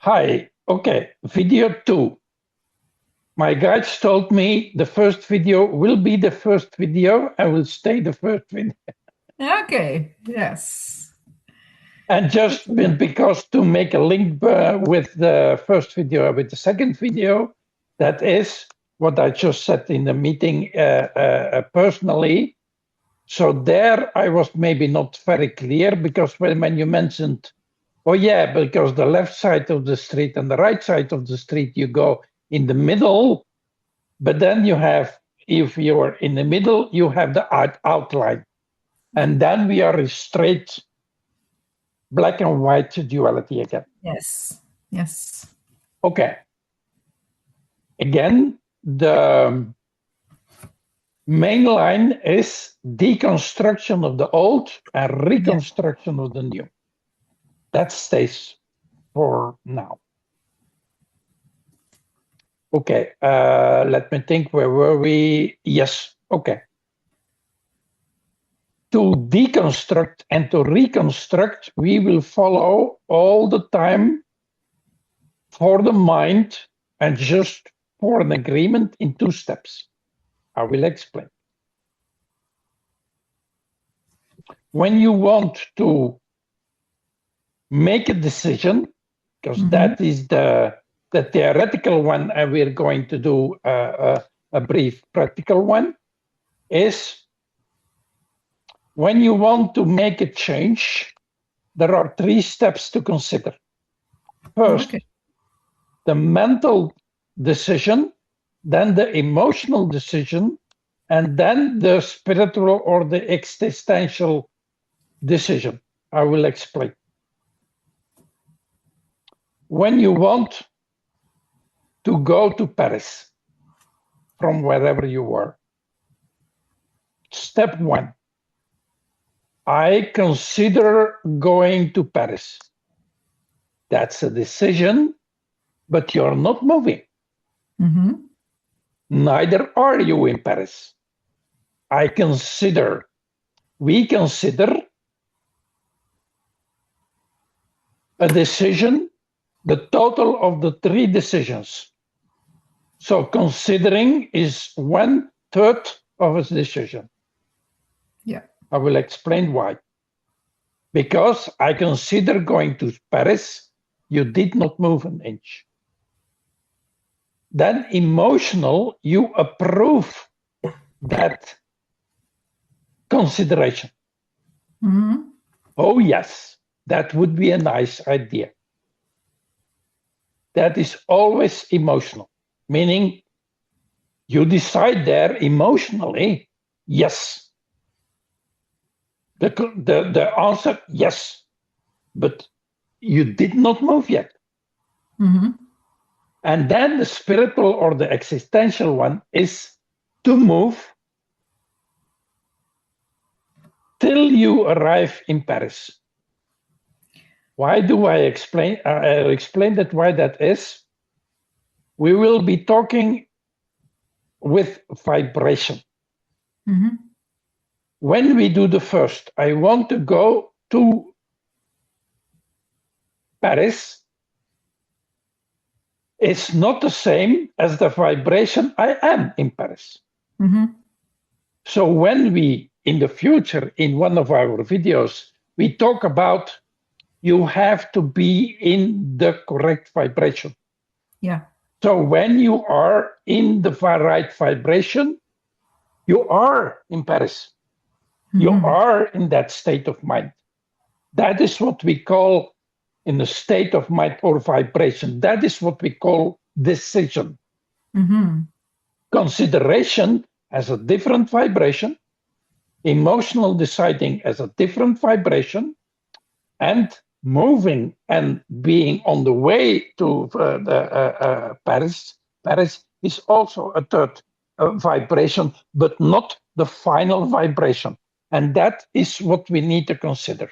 Hi, okay, video 2. My guides told me the first video will be the first video and will stay the first video. Okay, yes. And just because to make a link with the first video, with the second video, that is what I just said in the meeting personally. So there I was maybe not very clear because when you mentioned, oh yeah, because the left side of the street and the right side of the street, you go in the middle, but then you have, if you are in the middle, you have the outline. And then we are in straight black and white duality again. Yes, yes. Okay. Again, the main line is deconstruction of the old and reconstruction of the new. That stays for now. Okay, let me think, where were we? Yes, okay. To deconstruct and to reconstruct, we will follow all the time for the mind and just for an agreement in 2 steps. I will explain. When you want to make a decision, because that is the theoretical one, and we're going to do a brief practical one, is when you want to make a change, there are 3 steps to consider. First, the mental decision, then the emotional decision, and then the spiritual or the existential decision. I will explain. When you want to go to Paris from wherever you are, step 1, I consider going to Paris. That's a decision, but you're not moving. Neither are you in Paris. We consider a decision, the total of the 3 decisions. So considering is 1/3 of a decision. Yeah. I will explain why. Because I consider going to Paris, you did not move an inch. Then emotional, you approve that consideration. Oh yes, that would be a nice idea. That is always emotional, meaning you decide there emotionally, yes. The answer, yes, but you did not move yet. And then the spiritual or the existential one is to move till you arrive in Paris. Why do I explain? I'll explain that why that is. We will be talking with vibration. When we do the first, I want to go to Paris, it's not the same as the vibration I am in Paris. So when we, in the future, in one of our videos, we talk about you have to be in the correct vibration. Yeah. So when you are in the right vibration, you are in Paris. You are in that state of mind. That is what we call in a state of mind or vibration. That is what we call decision. Consideration has a different vibration. Emotional deciding has a different vibration. And moving and being on the way to Paris is also a third vibration, but not the final vibration. And that is what we need to consider.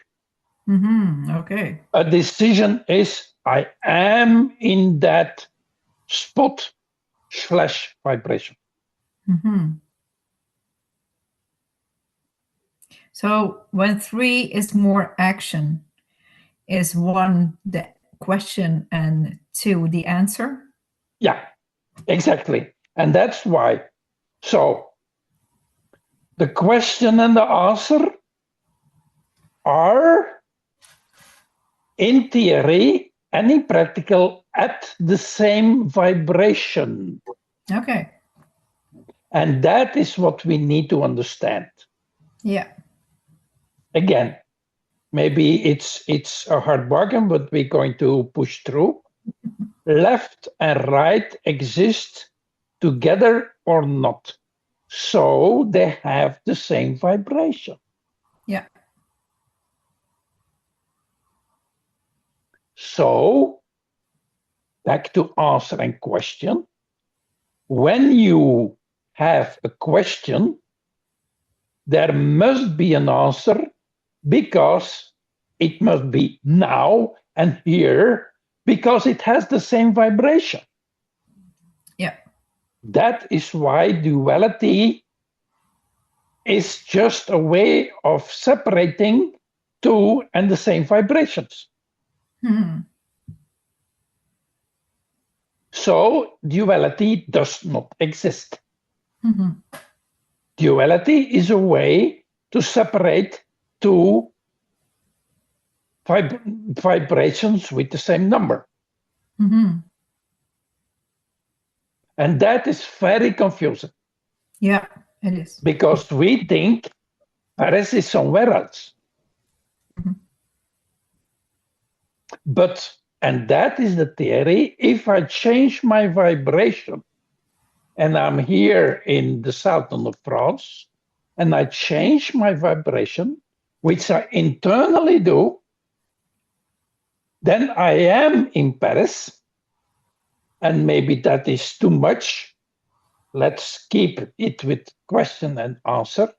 Okay. A decision is, I am in that spot / vibration. So when 3 is more action, is 1 the question and 2 the answer? Yeah, exactly. And that's why. So the question and the answer are, in theory and in practical, at the same vibration. Okay. And that is what we need to understand. Yeah. Again, maybe it's a hard bargain, but we're going to push through. Left and right exist together or not. So they have the same vibration. Yeah. So back to answer and question. When you have a question, there must be an answer, because it must be now and here, because it has the same vibration. Yeah. That is why duality is just a way of separating two and the same vibrations. Hmm. So duality does not exist. Mm-hmm. Duality is a way to separate two vibrations with the same number. Mm-hmm. And that is very confusing. Yeah, it is. Because we think Paris is somewhere else. Mm-hmm. But, and that is the theory, if I change my vibration, and I'm here in the south of France, and I change my vibration, which I internally do, then I am in Paris. And maybe that is too much. Let's keep it with question and answer.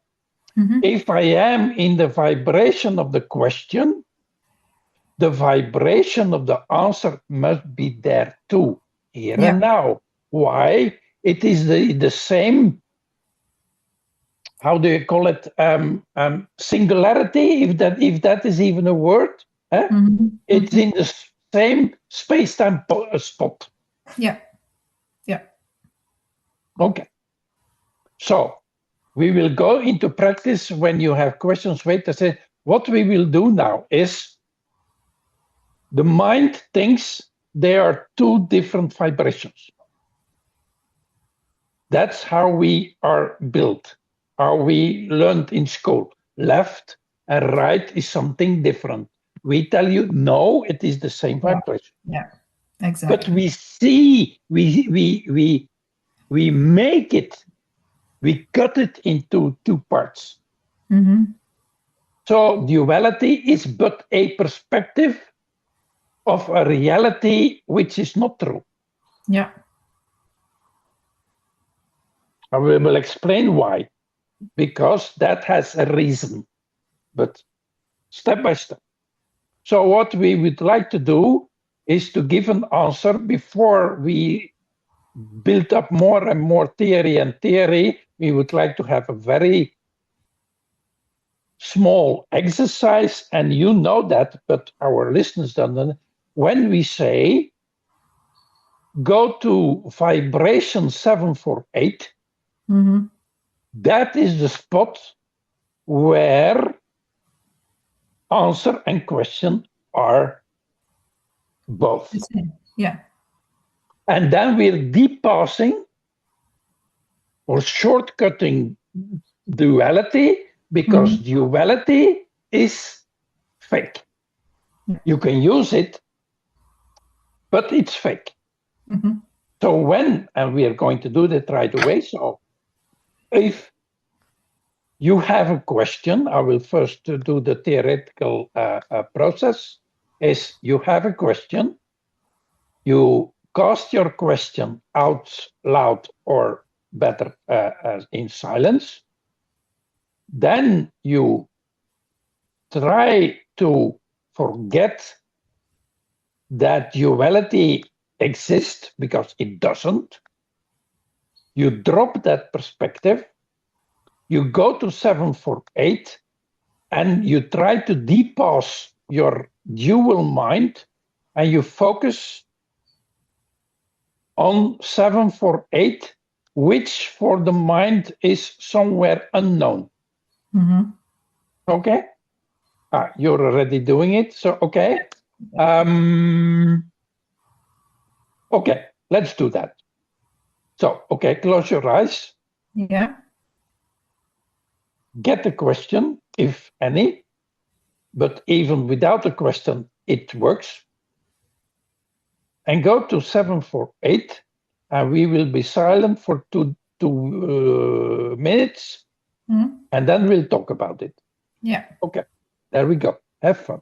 Mm-hmm. If I am in the vibration of the question, the vibration of the answer must be there too, here and now. Why? It is the same, how do you call it, singularity, if that is even a word. Mm-hmm. It's in the same space-time spot. Yeah. Yeah. Okay. So we will go into practice. When you have questions, wait, I say, what we will do now is, the mind thinks there are two different vibrations. That's how we are built, how we learned in school. Left and right is something different. We tell you, no, it is the same vibration. Yeah, exactly. But we see, we make it, we cut it into two parts. Mm-hmm. So duality is but a perspective of a reality which is not true. Yeah. I will explain why, because that has a reason, but step by step. So what we would like to do is to give an answer before we build up more and more theory and theory. We would like to have a very small exercise, and you know that, but our listeners don't know. When we say go to vibration 748, Mm-hmm. that is the spot where answer and question are both. Yeah. And then we're depassing or shortcutting duality, because duality is fake. You can use it, but it's fake. Mm-hmm. So when, and we are going to do that right away. So if you have a question, I will first do the theoretical process. Is you have a question, you cast your question out loud, or better in silence. Then you try to forget that duality exists, because it doesn't. You drop that perspective, you go to 748, and you try to depass your dual mind and you focus on 748, which for the mind is somewhere unknown. Mm-hmm. Okay? You're already doing it, so okay. Okay, let's do that. So, okay, close your eyes. Yeah. Get a question, if any, but even without a question, it works. And go to 748, and we will be silent for two minutes, and then we'll talk about it. Yeah. Okay, there we go. Have fun.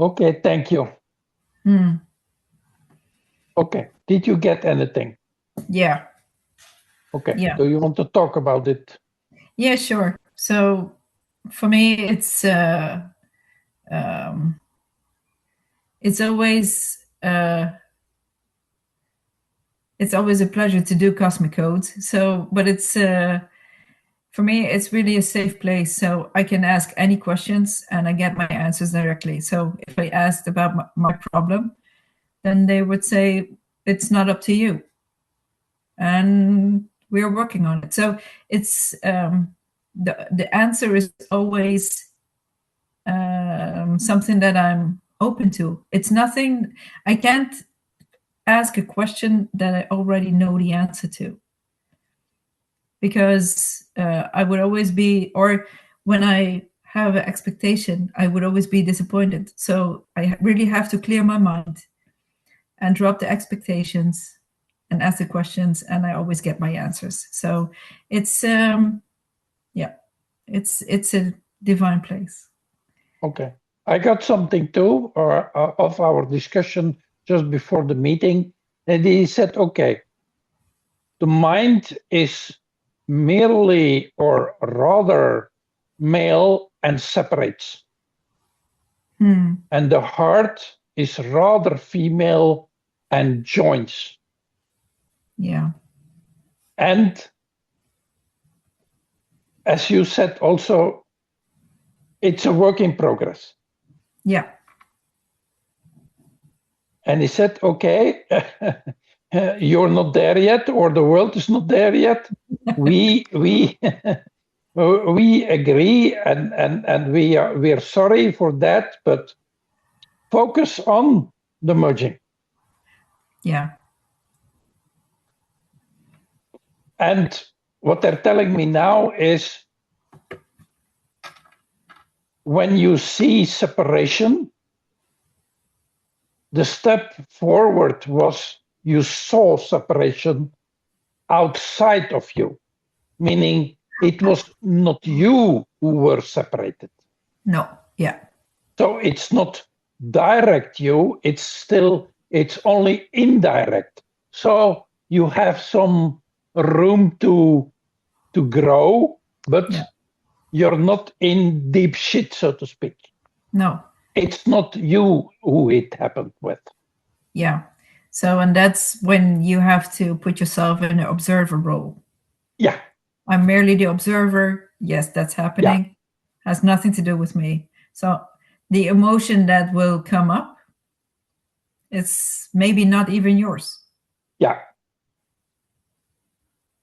Okay, thank you. Okay, did you get anything? Yeah. Okay, Yeah. do you want to talk about it? Yeah, sure. So for me, it's always a pleasure to do cosmic codes. So, but it's for me, it's really a safe place. So I can ask any questions and I get my answers directly. So if I asked about my problem, then they would say it's not up to you, and we're working on it. So it's the answer is always something that I'm open to. It's nothing. I can't ask a question that I already know the answer to, because I would always be, or when I have an expectation, I would always be disappointed. So I really have to clear my mind and drop the expectations and ask the questions, and I always get my answers. So it's it's a divine place. Okay, I got something too, of our discussion just before the meeting, and he said, okay, the mind is merely, or rather, male and separates. And the heart is rather female and joins. Yeah. And as you said also, it's a work in progress. Yeah. And he said, okay, you're not there yet, or the world is not there yet. we agree, and we are sorry for that, but focus on the merging. Yeah. And what they're telling me now is when you see separation, the step forward was you saw separation outside of you, meaning it was not you who were separated. No, yeah. So it's not direct you, it's only indirect. So you have some room to grow, but Yeah. you're not in deep shit, so to speak. No. It's not you who it happened with. Yeah. So, and that's when you have to put yourself in an observer role. Yeah. I'm merely the observer. Yes, that's happening. Yeah. Has nothing to do with me. So the emotion that will come up, it's maybe not even yours. Yeah.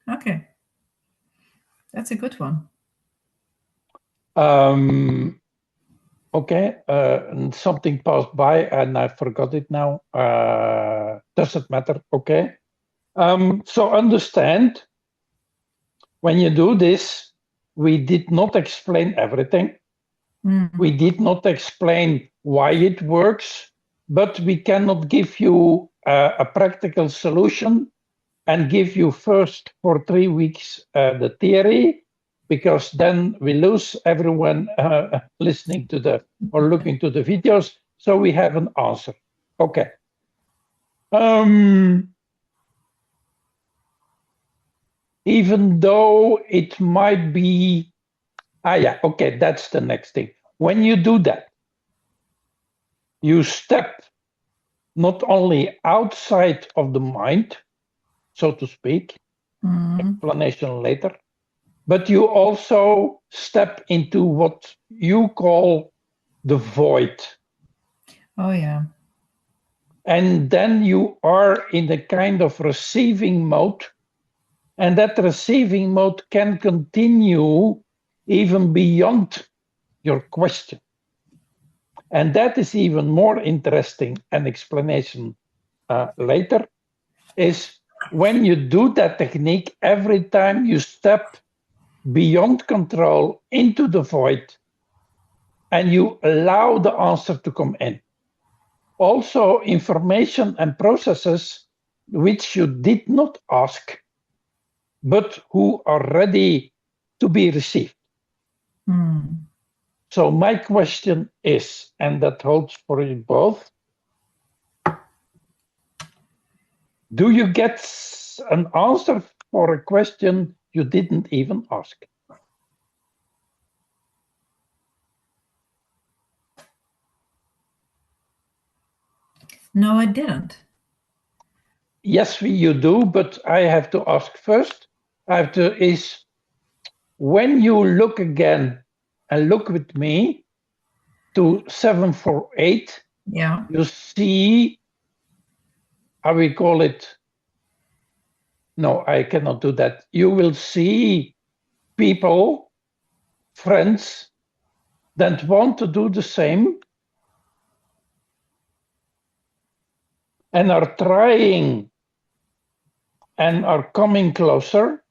Okay. That's a good one. Okay, and something passed by and I forgot it now. Doesn't matter. Okay. So understand, when you do this, we did not explain everything. We did not explain why it works, but we cannot give you a practical solution and give you first for 3 weeks the theory, because then we lose everyone listening to or looking to the videos. So we have an answer. Okay. Even though it might be, okay, that's the next thing. When you do that, you step not only outside of the mind, so to speak, explanation later, but you also step into what you call the void. Oh, yeah. And then you are in the kind of receiving mode. And that receiving mode can continue even beyond your question. And that is even more interesting, an explanation later, is when you do that technique, every time you step beyond control into the void and you allow the answer to come in. Also, information and processes which you did not ask, but who are ready to be received. So my question is, and that holds for you both, do you get an answer for a question you didn't even ask? No, I didn't. Yes, you do, but I have to ask first. When you look again and look with me to 748, yeah, you see, how we call it? No, I cannot do that. You will see people, friends, that want to do the same and are trying and are coming closer.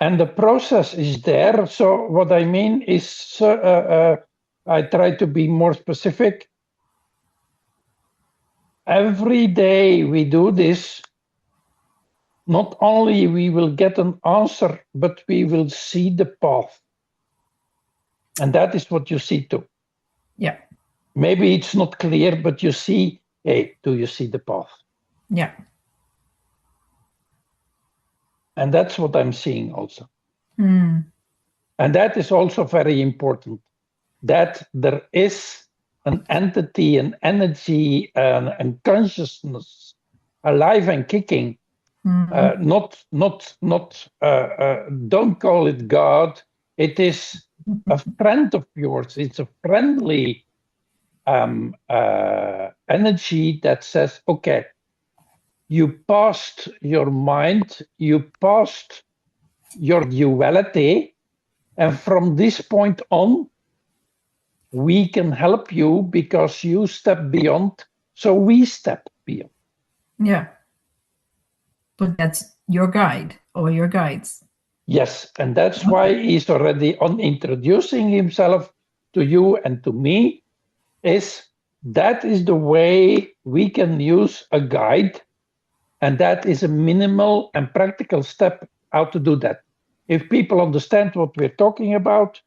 And the process is there. So what I mean is, I try to be more specific. Every day we do this, not only we will get an answer, but we will see the path. And that is what you see too. Yeah. Maybe it's not clear, but you see, hey, do you see the path? Yeah. And that's what I'm seeing also. And that is also very important, that there is an entity, an energy, and consciousness alive and kicking. Don't call it God. It is a friend of yours. It's a friendly energy that says, okay, you passed your mind, you passed your duality, and from this point on, we can help you because you step beyond, so we step beyond. Yeah. But that's your guide or your guides. Yes, and that's why he's already on introducing himself to you and to me, that is the way we can use a guide, and that is a minimal and practical step how to do that. If people understand what we're talking about,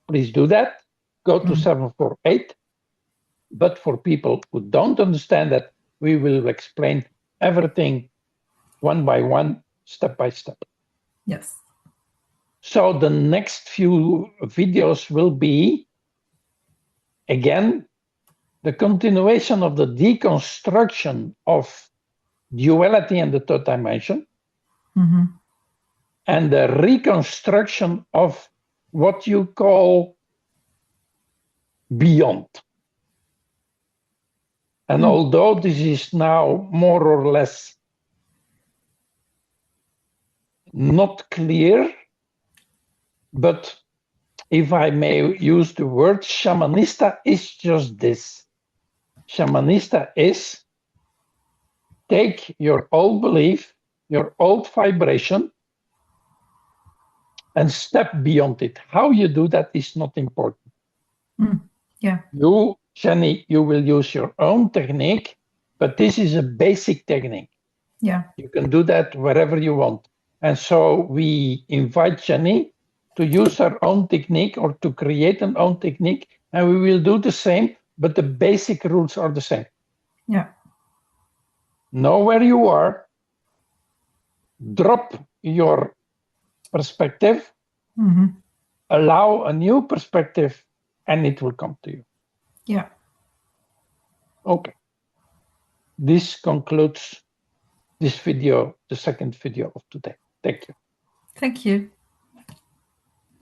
please do that. Go to 748. But for people who don't understand that, we will explain everything one by one, step by step. Yes. So the next few videos will be, again, the continuation of the deconstruction of duality and the third dimension, and the reconstruction of what you call beyond. And although this is now more or less not clear, but if I may use the word, shamanista is just this. Shamanista is take your old belief, your old vibration, and step beyond it. How you do that is not important. Yeah. You, Jenny, you will use your own technique, but this is a basic technique. Yeah. You can do that wherever you want. And so we invite Jenny to use her own technique or to create an own technique, and we will do the same, but the basic rules are the same. Yeah. Know where you are, drop your perspective, allow a new perspective, and it will come to you. Yeah. Okay. This concludes this video, the second video of today. Thank you. Thank you.